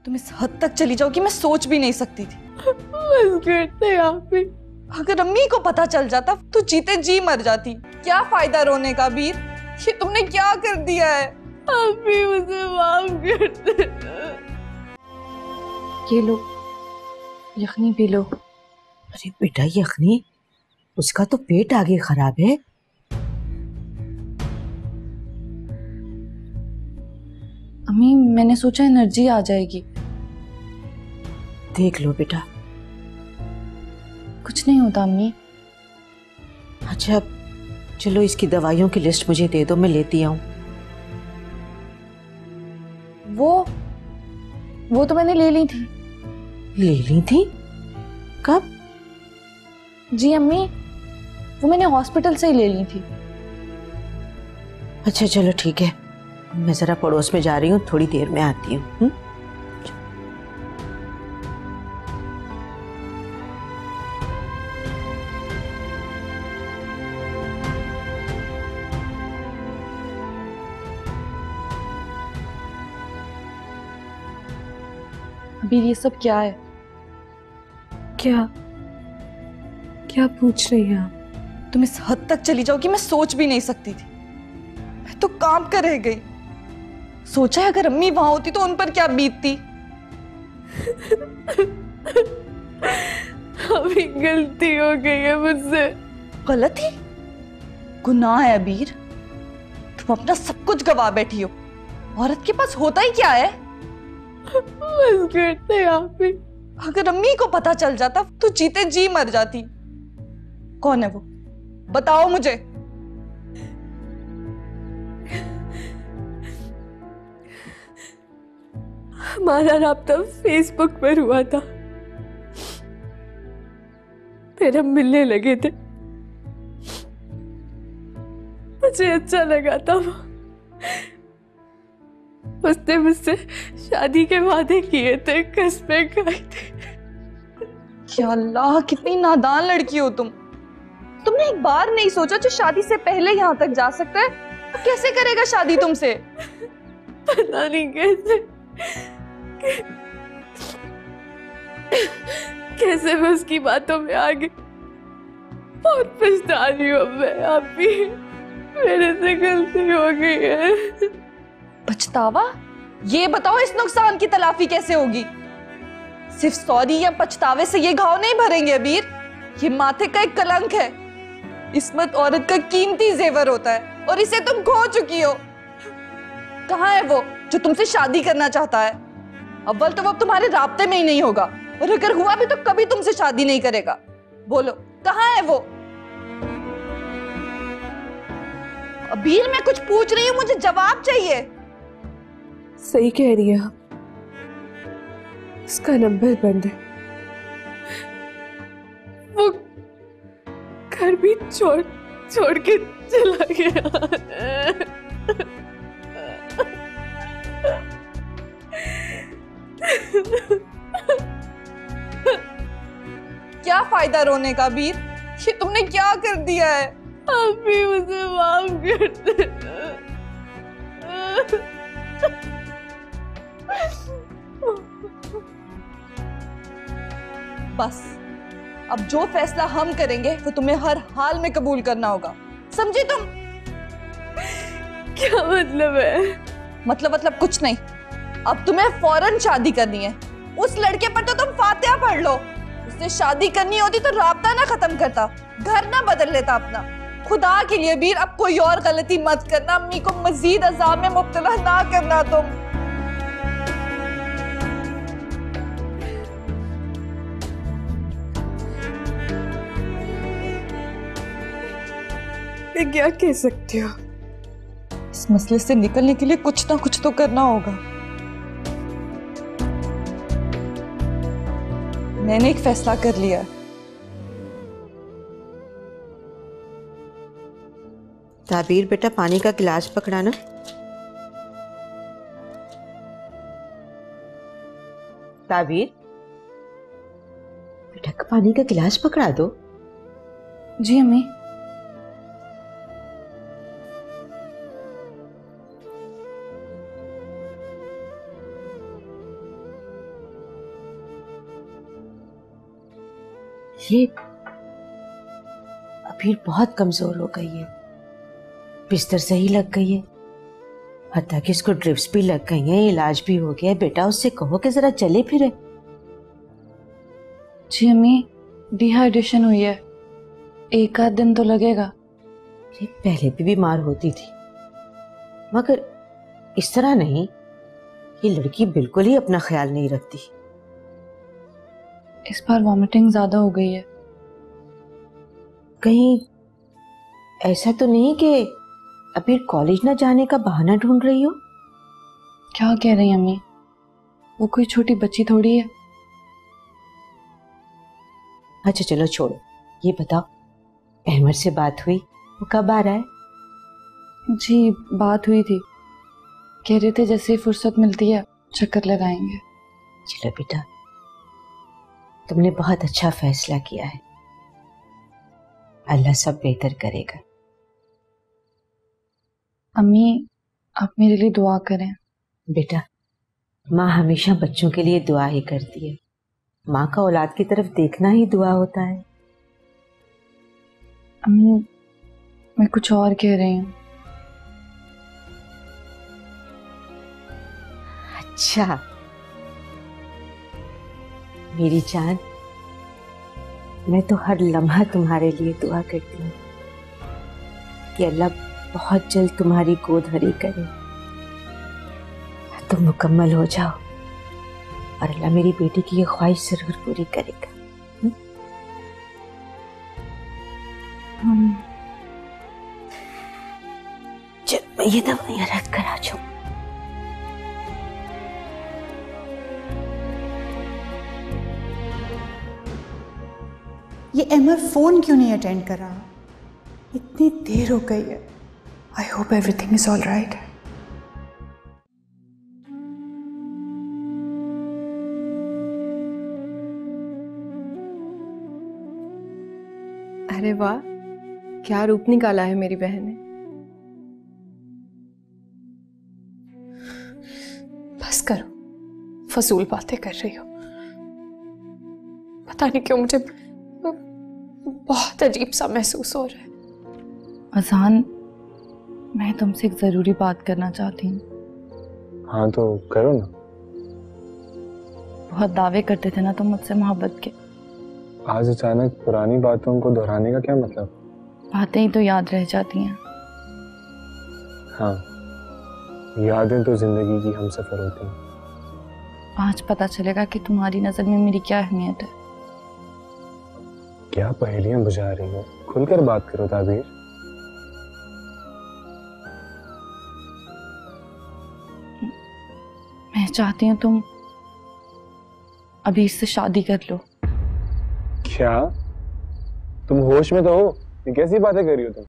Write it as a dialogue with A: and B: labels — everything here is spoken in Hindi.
A: तुम इस हद तक चली जाओगी मैं सोच भी नहीं सकती थी।
B: बस करते यहाँ पे।
A: अगर अम्मी को पता चल जाता तो जीते जी मर जाती। क्या फायदा रोने का वीर, ये तुमने क्या कर दिया है।
B: आप भी मुझे माफ कर दे।
A: ये लो यखनी पी लो।
C: अरे बेटा यखनी, उसका तो पेट आगे खराब है।
A: अम्मी मैंने सोचा एनर्जी आ जाएगी।
C: देख लो बेटा।
A: कुछ नहीं होता अम्मी।
C: अच्छा चलो इसकी दवाइयों की लिस्ट मुझे दे दो, मैं लेती आऊं।
A: वो तो मैंने ले ली थी।
C: ले ली थी? कब?
A: जी अम्मी, वो मैंने हॉस्पिटल से ही ले ली थी।
C: अच्छा चलो ठीक है, मैं जरा पड़ोस में जा रही हूँ, थोड़ी देर में आती हूँ।
A: अभी ये सब क्या है?
B: क्या क्या पूछ रही हैं आप?
A: तुम इस हद तक चली जाओगी मैं सोच भी नहीं सकती थी। मैं तो काम कर रह गई। सोचा है अगर अम्मी वहां होती तो उन पर क्या बीतती।
B: अभी गलती हो गई है मुझसे।
A: गलती? गुनाह है अबीर। तुम अपना सब कुछ गवा बैठी हो। औरत के पास होता ही क्या है।
B: बस करते यहाँ पे।
A: अगर अम्मी को पता चल जाता तो जीते जी मर जाती। कौन है वो, बताओ मुझे।
B: हमारा राब्ता फेसबुक पर हुआ था, फिर हम मिलने लगे थे। मुझे अच्छा लगा था वो। उसने मुझसे शादी के वादे किए थे, कस्में खाई थी।
A: या अल्लाह, कितनी नादान लड़की हो तुम। तुमने एक बार नहीं सोचा जो शादी से पहले यहाँ तक जा सकता है तो कैसे करेगा शादी तुमसे।
B: पता नहीं कैसे मैं उसकी बातों में आ गई। बहुत पछता रही हूँ मैं। आप भी, मेरे से गलती हो गई है।
A: पछतावा? ये बताओ इस नुकसान की तलाफी कैसे होगी। सिर्फ सॉरी या पछतावे से ये घाव नहीं भरेंगे अबीर। ये माथे का एक कलंक है। इस्मत औरत का कीमती जेवर होता है और इसे तुम खो चुकी हो। कहाँ है वो जो तुमसे शादी करना चाहता है? अव्वल तो वो अब तुम्हारे राब्ते में ही नहीं होगा, और अगर हुआ भी तो कभी तुमसे शादी नहीं करेगा। बोलो कहाँ है वो? अबीर मैं कुछ पूछ रही हूँ, मुझे जवाब चाहिए।
B: सही कह रही है आप, उसका नंबर बंद है। वो घर भी छोड़ के चला गया।
A: क्या फायदा रोने का वीर, ये तुमने क्या कर दिया है।
B: आप भी मुझे माफ कर दे।
A: बस अब जो फैसला हम करेंगे वो तुम्हें हर हाल में कबूल करना होगा, समझी तुम?
B: क्या मतलब है?
A: मतलब कुछ नहीं। अब तुम्हें फौरन शादी करनी है। उस लड़के पर तो तुम फातिहा पढ़ लो। उससे शादी करनी होती तो राब्ता ना खत्म करता, घर ना बदल लेता अपना। खुदा के लिए वीर अब कोई और गलती मत करना। अम्मी को मजीद अजाब में मुब्तला ना करना तुम।
B: मैं क्या कह सकती हूँ?
A: इस मसले से निकलने के लिए कुछ ना कुछ तो करना होगा। मैंने एक फैसला कर लिया है।
C: ताबीर बेटा पानी का गिलास पकड़ाना। ताबीर बेटा पानी का गिलास पकड़ा दो।
A: जी अम्मी।
C: ये अबीर बहुत कमजोर हो गई है, बिस्तर से ही लग गई है, हत्ता कि इसको ड्रिप्स भी लग गई हैं, इलाज भी हो गया है। बेटा उससे कहो कि जरा चले फिरे।
A: जी अम्मी, डिहाइड्रेशन हुई है, एक आध दिन तो लगेगा।
C: ये पहले भी बीमार होती थी, मगर इस तरह नहीं। ये लड़की बिल्कुल ही अपना ख्याल नहीं रखती।
A: इस बार वॉमिटिंग ज्यादा हो गई है।
C: कहीं ऐसा तो नहीं कि अबीर कॉलेज ना जाने का बहाना ढूंढ रही हो?
A: क्या कह रही हैं अम्मी, वो कोई छोटी बच्ची थोड़ी है।
C: अच्छा चलो छोड़ो, ये बताओ अहमद से बात हुई? वो कब आ रहा है?
A: जी बात हुई थी, कह रहे थे जैसे ही फुर्सत मिलती है चक्कर लगाएंगे।
C: चलो बेटा, तुमने बहुत अच्छा फैसला किया है, अल्लाह सब बेहतर करेगा।
A: अम्मी आप मेरे लिए दुआ करें।
C: बेटा, माँ हमेशा बच्चों के लिए दुआ ही करती है। माँ का औलाद की तरफ देखना ही दुआ होता है।
A: अम्मी मैं कुछ और कह रही हूँ।
C: अच्छा मेरी जान, मैं तो हर लम्हा तुम्हारे लिए दुआ करती हूँ कि अल्लाह बहुत जल्द तुम्हारी गोद भरी करे, तुम मुकम्मल हो जाओ और अल्लाह मेरी बेटी की ये ख्वाहिश जरूर पूरी करेगा। चल मैं ये दवाइयाँ रख कर आ जाऊँ।
D: ये अहमद फोन क्यों नहीं अटेंड कर रहा? इतनी देर हो गई है। I hope everything is all right.
B: अरे वाह, क्या रूप निकाला है मेरी बहन ने। बस करो, फजूल बातें कर रही हो। पता नहीं क्यों मुझे बहुत अजीब सा महसूस हो रहा है।
A: अजान, मैं तुमसे एक जरूरी बात करना चाहती हूँ।
E: हाँ तो करो ना।
A: बहुत दावे करते थे ना तुम मुझसे मोहब्बत के,
E: आज अचानक पुरानी बातों को दोहराने का क्या मतलब?
A: बातें ही तो याद रह जाती हैं।
E: हाँ, यादें तो जिंदगी की हमसफर होती हैं।
A: आज पता चलेगा कि तुम्हारी नजर में मेरी क्या अहमियत है।
E: क्या पहेलियां बुझा रही हो? खुलकर बात करो ताबीर।
A: मैं चाहती हूँ तुम अभी इससे शादी कर लो।
E: क्या तुम होश में तो हो? ये कैसी बातें कर रही हो तुम?